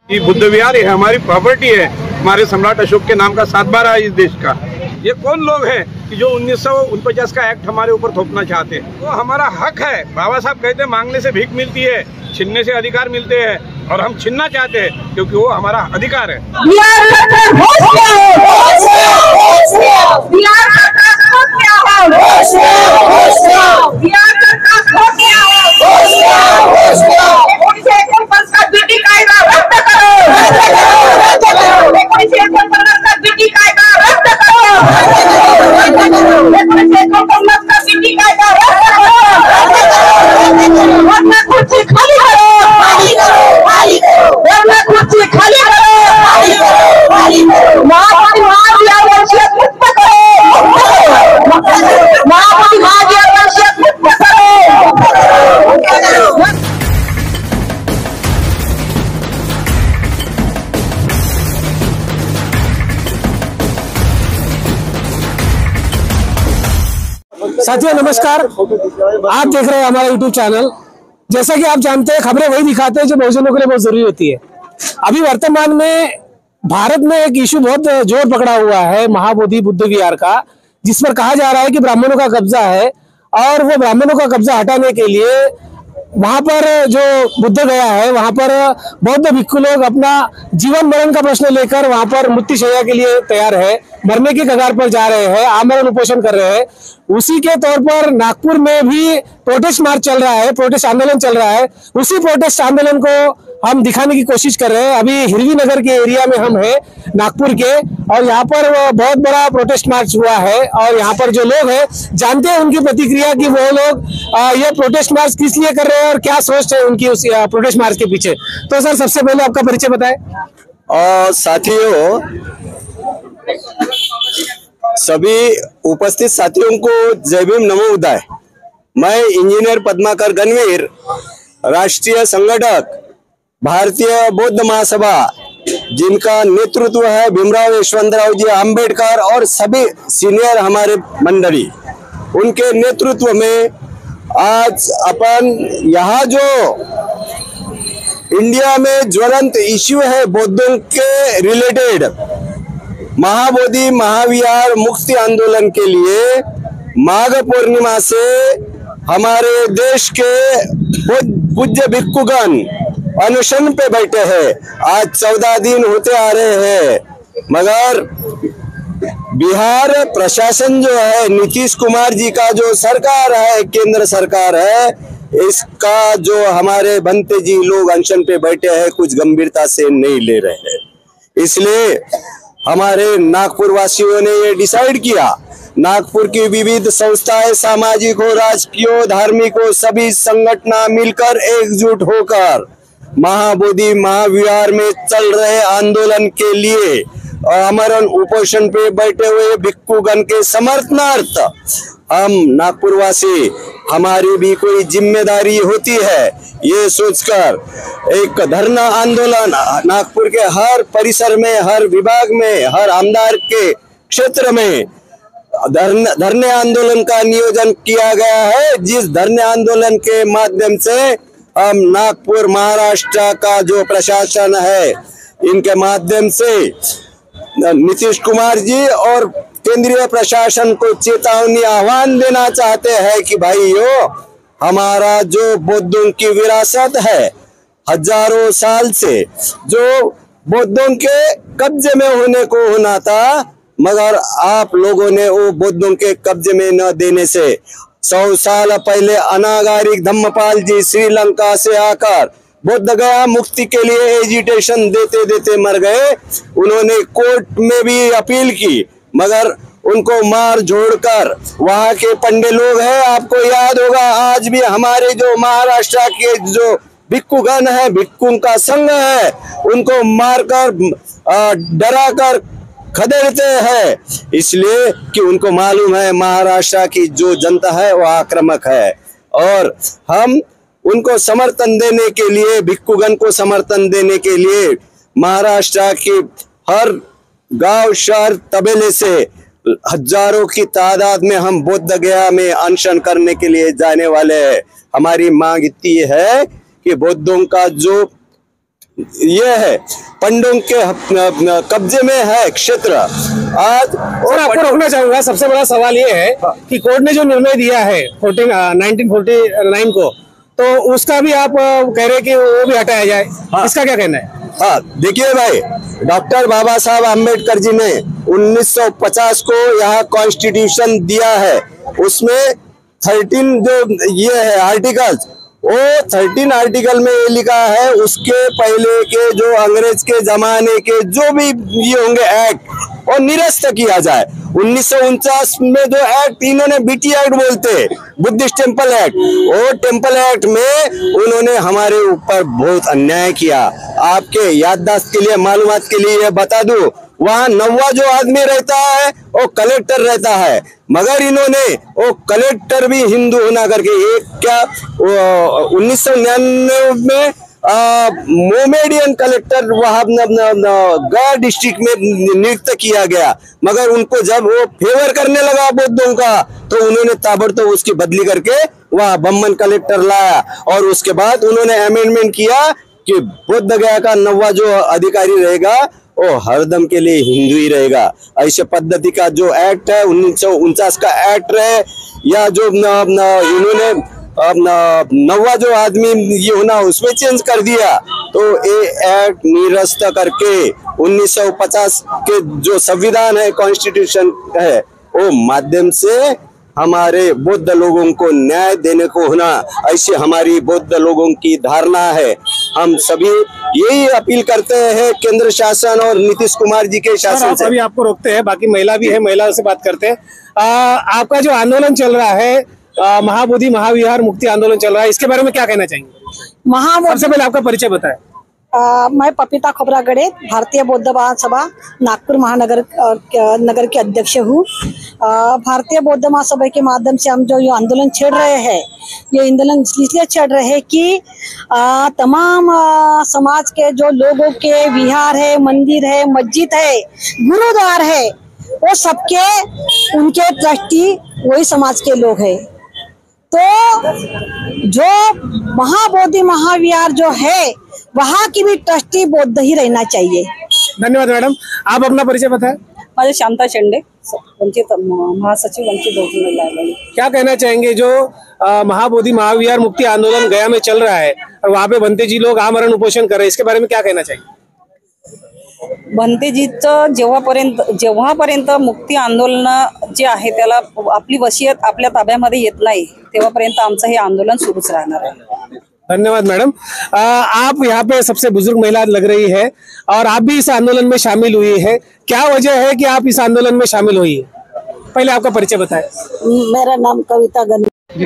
ये बुद्ध विहार है, हमारी प्रॉपर्टी है, हमारे सम्राट अशोक के नाम का 7/12 है इस देश का। ये कौन लोग हैं कि जो 1949 का एक्ट हमारे ऊपर थोपना चाहते हैं? तो हमारा हक है। बाबा साहब कहते हैं मांगने से भीख मिलती है, छीनने से अधिकार मिलते हैं, और हम छीनना चाहते हैं क्योंकि वो हमारा अधिकार है। साथियों नमस्कार, आप देख रहे हैं हमारा YouTube चैनल। जैसा कि आप जानते हैं, खबरें वही दिखाते हैं जो बहुजनों के लिए बहुत जरूरी होती है। अभी वर्तमान में भारत में एक इशू बहुत जोर पकड़ा हुआ है महाबोधि बुद्ध विहार का, जिस पर कहा जा रहा है कि ब्राह्मणों का कब्जा है, और वो ब्राह्मणों का कब्जा हटाने के लिए वहां पर जो बुद्ध गया है वहां पर बौद्ध भिक्षु लोग अपना जीवन मरण का प्रश्न लेकर वहां पर मृत्युशैया के लिए तैयार है, मरने की कगार पर जा रहे हैं, आमरण उपोषण कर रहे हैं। उसी के तौर पर नागपुर में भी प्रोटेस्ट मार्च चल रहा है, प्रोटेस्ट आंदोलन चल रहा है। उसी प्रोटेस्ट आंदोलन को हम दिखाने की कोशिश कर रहे हैं। अभी हिरवी नगर के एरिया में हम हैं नागपुर के, और यहाँ पर बहुत बड़ा प्रोटेस्ट मार्च हुआ है, और यहाँ पर जो लोग हैं जानते हैं उनकी प्रतिक्रिया कि वो लोग ये प्रोटेस्ट मार्च किस लिए कर रहे हैं और क्या सोच है उनकी उस प्रोटेस्ट मार्च के पीछे। तो सर, सबसे पहले आपका परिचय बताएं। साथियों, सभी उपस्थित साथियों को जय भीम, नमो बुद्धाय। मैं इंजीनियर पद्माकर गणवीर, राष्ट्रीय संगठक भारतीय बौद्ध महासभा, जिनका नेतृत्व है भीमराव यशवंतराव जी आम्बेडकर और सभी सीनियर हमारे मंडली, उनके नेतृत्व में आज अपन यहाँ जो इंडिया में ज्वलंत इश्यू है बौद्धों के रिलेटेड, महाबोधि महाविहार मुक्ति आंदोलन के लिए माघ पूर्णिमा से हमारे देश के पूज्य भिक्षुगण अनशन पे बैठे हैं। आज 14 दिन होते आ रहे हैं, मगर बिहार प्रशासन जो है, नीतीश कुमार जी का जो सरकार है, केंद्र सरकार है, इसका जो हमारे बनते जी लोग अनशन पे बैठे हैं कुछ गंभीरता से नहीं ले रहे हैं। इसलिए हमारे नागपुर वासियों ने ये डिसाइड किया, नागपुर की विविध संस्थाएं, सामाजिक हो, राजकीय हो, धार्मिक हो, सभी संगठन मिलकर एकजुट होकर महाबोधि महाविहार में चल रहे आंदोलन के लिए आमरण उपोषण पे बैठे हुए भिक्षुगण के समर्थनार्थ हम नागपुर वासी, हमारी भी कोई जिम्मेदारी होती है ये सोचकर एक धरना आंदोलन नागपुर के हर परिसर में, हर विभाग में, हर आमदार के क्षेत्र में धरने आंदोलन का नियोजन किया गया है। जिस धरने आंदोलन के माध्यम से हम नागपुर महाराष्ट्र का जो प्रशासन है, इनके माध्यम से नीतीश कुमार जी और केंद्रीय प्रशासन को चेतावनी आह्वान देना चाहते हैं कि भाइयों, हमारा जो बौद्धों की विरासत है, हजारों साल से जो बौद्धों के कब्जे में होने को होना था, मगर आप लोगों ने वो बौद्धों के कब्जे में न देने से 100 साल पहले अनागारिक धम्मपाल जी श्रीलंका से आकर बौद्ध गया मुक्ति के लिए एजिटेशन देते देते मर गए। उन्होंने कोर्ट में भी अपील की, मगर उनको मार जोड़कर वहां के पंडे लोग हैं, आपको याद होगा, आज भी हमारे जो महाराष्ट्र के जो भिक्षुगण है, भिक्षुओं का संघ है, उनको मारकर डराकर खदेड़ते हैं, इसलिए कि उनको मालूम है महाराष्ट्र की जो जनता है वह आक्रामक है। और हम उनको समर्थन देने के लिए, भिक्षुगण को समर्थन देने के लिए महाराष्ट्र की हर गांव, शहर, तबेले से हजारों की तादाद में हम बोध गया में अनशन करने के लिए जाने वाले हैं। हमारी मांग इतनी है कि बौद्धों का जो ये है पंडों के कब्जे में है क्षेत्र। आज सर आपको रोकना चाहूंगा, सबसे बड़ा सवाल ये है कि कोर्ट ने जो निर्णय दिया है 1949 को, तो उसका भी आप कह रहे हैं कि वो भी हटाया जाए, इसका क्या कहना है? हाँ देखिए भाई, डॉक्टर बाबा साहब आम्बेडकर जी ने 1950 को यहाँ कॉन्स्टिट्यूशन दिया है, उसमें 13 जो ये है आर्टिकल्स, वो 13 आर्टिकल में ये लिखा है उसके पहले के जो अंग्रेज के जमाने के जो भी ये होंगे एक्ट और निरस्त किया जाए। 1949 में जो एक्ट इन्होंने बीटी एक्ट बोलते हैं, बुद्धिस्ट टेम्पल एक्ट, वो टेम्पल एक्ट में उन्होंने हमारे ऊपर बहुत अन्याय किया। आपके याददाश्त के लिए, मालूमात के लिए बता दूं, वहाँ 9वां जो आदमी रहता है वो कलेक्टर रहता है, मगर इन्होंने वो कलेक्टर भी हिंदू होना करके एक क्या 1999 में मोमेडियन कलेक्टर वहाँ गया डिस्ट्रिक्ट में नियुक्त किया गया, मगर उनको जब वो फेवर करने लगा बौद्धों का तो उन्होंने ताबड़तोड़ उसकी बदली करके वहाँ बम्बन कलेक्टर लाया और उसके बाद उन्होंने अमेंडमेंट किया कि बोध गया का 9वां जो अधिकारी रहेगा वो हरदम के लिए हिंदू ही रहेगा। ऐसे पद्धति का जो एक्ट है 1949 का एक्ट रहे या जो इन्होंने 9वां जो आदमी ये होना उसमें चेंज कर दिया, तो ये एक्ट निरस्त करके 1950 के जो संविधान है, कॉन्स्टिट्यूशन है, वो माध्यम से हमारे बौद्ध लोगों को न्याय देने को होना, ऐसी हमारी बौद्ध लोगों की धारणा है। हम सभी यही अपील करते हैं केंद्र शासन और नीतीश कुमार जी के शासन से। अभी आपको रोकते हैं, बाकी महिला भी है, महिलाओं से बात करते हैं। आपका जो आंदोलन चल रहा है, महाबोधि महाविहार मुक्ति आंदोलन चल रहा है, इसके बारे में क्या कहना चाहेंगे? सबसे पहले आपका परिचय बताएं। मैं पपीता खोबरागड़े, भारतीय बौद्ध महासभा नागपुर महानगर नगर के अध्यक्ष हूँ। भारतीय बौद्ध महासभा के माध्यम से हम जो ये आंदोलन छेड़ रहे हैं, ये आंदोलन इसलिए छेड़ रहे हैं कि तमाम समाज के जो लोगों के विहार है, मंदिर है, मस्जिद है, गुरुद्वार है, वो सबके उनके ट्रस्टी वही समाज के लोग हैं। तो जो महाबोधि महाविहार जो है वहाँ की भी ट्रस्टी बौद्ध ही रहना चाहिए। धन्यवाद मैडम। आप अपना परिचय बताएं। मैं शांता चंडे, वंचित महासचिव वंचित बहुजन महिला आघाड़ी। क्या कहना चाहेंगे जो महाबोधि महाविहार मुक्ति आंदोलन गया में चल रहा है और वहाँ पे भंते जी लोग आमरण उपोषण कर रहे हैं, इसके बारे में क्या कहना चाहिए? भंतेजीचं जेव्हापर्यंत मुक्ती आंदोलन जे आहे त्याला आपली वसियत आपल्या ताब्यामध्ये येत नाही तेव्हापर्यंत आमचं हे आंदोलन सुरूच राहणार आहे। धन्यवाद मैडम। आप यहाँ पे सबसे बुजुर्ग महिला लग रही है और आप भी इस आंदोलन में शामिल हुई है, क्या वजह है कि आप इस आंदोलन में शामिल हुई है? पहले आपका परिचय बताएं। मेरा नाम कविता गनी जी।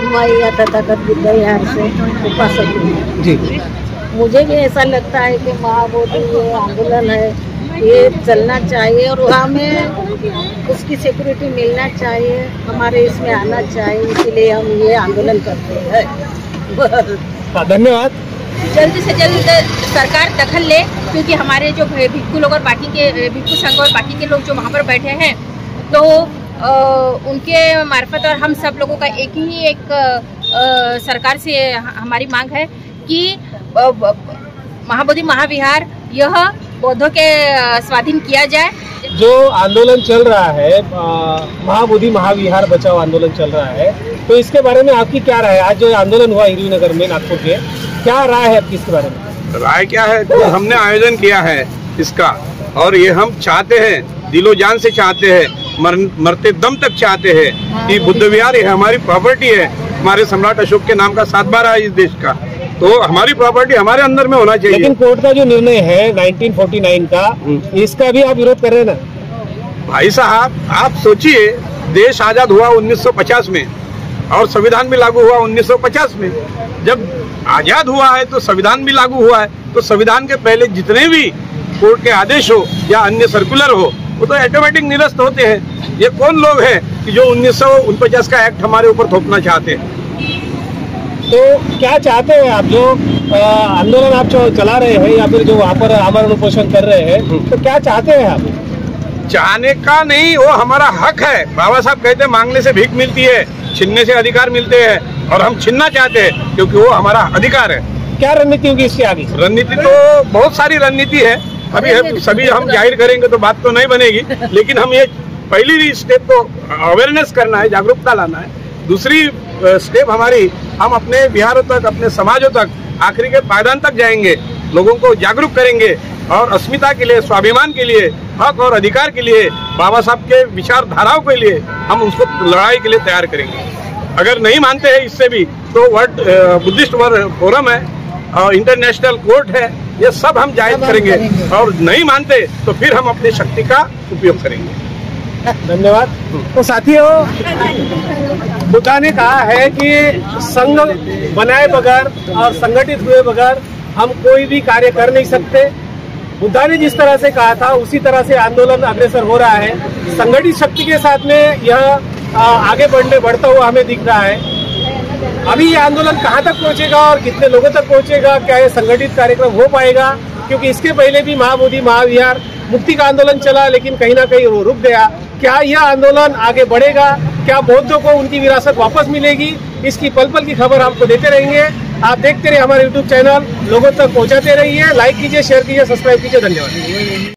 मैं यह तथागत विद्याविहार से उपासक हूँ जी। मुझे भी ऐसा लगता है कि महाबोधि ये आंदोलन है, ये चलना चाहिए और हमें उसकी सिक्योरिटी मिलना चाहिए, हमारे इसमें आना चाहिए, इसीलिए हम ये आंदोलन करते हैं। धन्यवाद। जल्द से जल्द सरकार दखल ले, क्योंकि हमारे जो भिक्खु लोग और बाकी के भिक्खु संघ और बाकी के लोग जो वहाँ पर बैठे हैं, तो उनके मार्फत और हम सब लोगों का एक सरकार से हमारी मांग है कि महाबोधि महाविहार यह बौद्धों के स्वाधीन किया जाए। जो आंदोलन चल रहा है, महाबोधि महाविहार बचाओ आंदोलन चल रहा है, तो इसके बारे में आपकी क्या राय है? आज जो आंदोलन हुआ हिरवी नगर में नागपुर के, क्या राय है आपकी इसके बारे में? राय क्या है, तो हमने आयोजन किया है इसका और ये हम चाहते हैं, दिलो जान से चाहते हैं, मरते दम तक चाहते हैं कि बुद्ध विहार ये हमारी प्रॉपर्टी है, हमारे सम्राट अशोक के नाम का 7/12 है इस देश का, तो हमारी प्रॉपर्टी हमारे अंदर में होना चाहिए। लेकिन कोर्ट का जो निर्णय है 1949 का, इसका भी आप विरोध कर रहे हैं ना? भाई साहब आप सोचिए, देश आजाद हुआ 1950 में और संविधान भी लागू हुआ 1950 में। जब आजाद हुआ है तो संविधान भी लागू हुआ है, तो संविधान के पहले जितने भी कोर्ट के आदेश हो या अन्य सर्कुलर हो वो तो ऑटोमेटिक निरस्त होते हैं। ये कौन लोग हैं कि जो 1949 का एक्ट हमारे ऊपर थोपना चाहते हैं? तो क्या चाहते हैं आप? जो आंदोलन आप चला रहे हैं या फिर जो वहाँ पर आमरण उपोषण कर रहे हैं, तो क्या चाहते हैं आप? चाहने का नहीं, वो हमारा हक है। बाबा साहब कहते हैं मांगने से भीख मिलती है, छीनने से अधिकार मिलते हैं, और हम छीनना चाहते हैं क्योंकि वो हमारा अधिकार है। क्या रणनीति होगी इसके आगे? रणनीति तो बहुत सारी रणनीति है, अभी सभी हम जाहिर करेंगे तो बात तो नहीं बनेगी, लेकिन हम ये पहली स्टेप तो अवेयरनेस करना है, जागरूकता लाना है। दूसरी स्टेप हमारी, हम अपने बिहारों तक, अपने समाजों तक, आखिरी के पायदान तक जाएंगे, लोगों को जागरूक करेंगे और अस्मिता के लिए, स्वाभिमान के लिए, हक और अधिकार के लिए, बाबा साहब के विचारधाराओं के लिए हम उसको लड़ाई के लिए तैयार करेंगे। अगर नहीं मानते हैं इससे भी तो वर्ल्ड बुद्धिस्ट फोरम है और इंटरनेशनल कोर्ट है, ये सब हम जायज करेंगे और नहीं मानते तो फिर हम अपनी शक्ति का उपयोग करेंगे। धन्यवाद। तो साथियों, बुद्धा ने कहा है कि संघ बनाए बगैर और संगठित हुए बगैर हम कोई भी कार्य कर नहीं सकते। बुद्धा ने जिस तरह से कहा था उसी तरह से आंदोलन अग्रसर हो रहा है। संगठित शक्ति के साथ में यह आगे बढ़ता हुआ हमें दिख रहा है। अभी ये आंदोलन कहाँ तक पहुँचेगा और कितने लोगों तक पहुँचेगा, क्या ये संगठित कार्यक्रम हो पाएगा, क्योंकि इसके पहले भी महाबोधि महाविहार मुक्ति का आंदोलन चला, लेकिन कहीं ना कहीं वो रुक गया। क्या यह आंदोलन आगे बढ़ेगा? क्या बौद्धों को उनकी विरासत वापस मिलेगी? इसकी पल पल की खबर आपको देते रहेंगे। आप देखते रहिए हमारे YouTube चैनल, लोगों तक पहुंचाते रहिए। लाइक कीजिए, शेयर कीजिए, सब्सक्राइब कीजिए। धन्यवाद।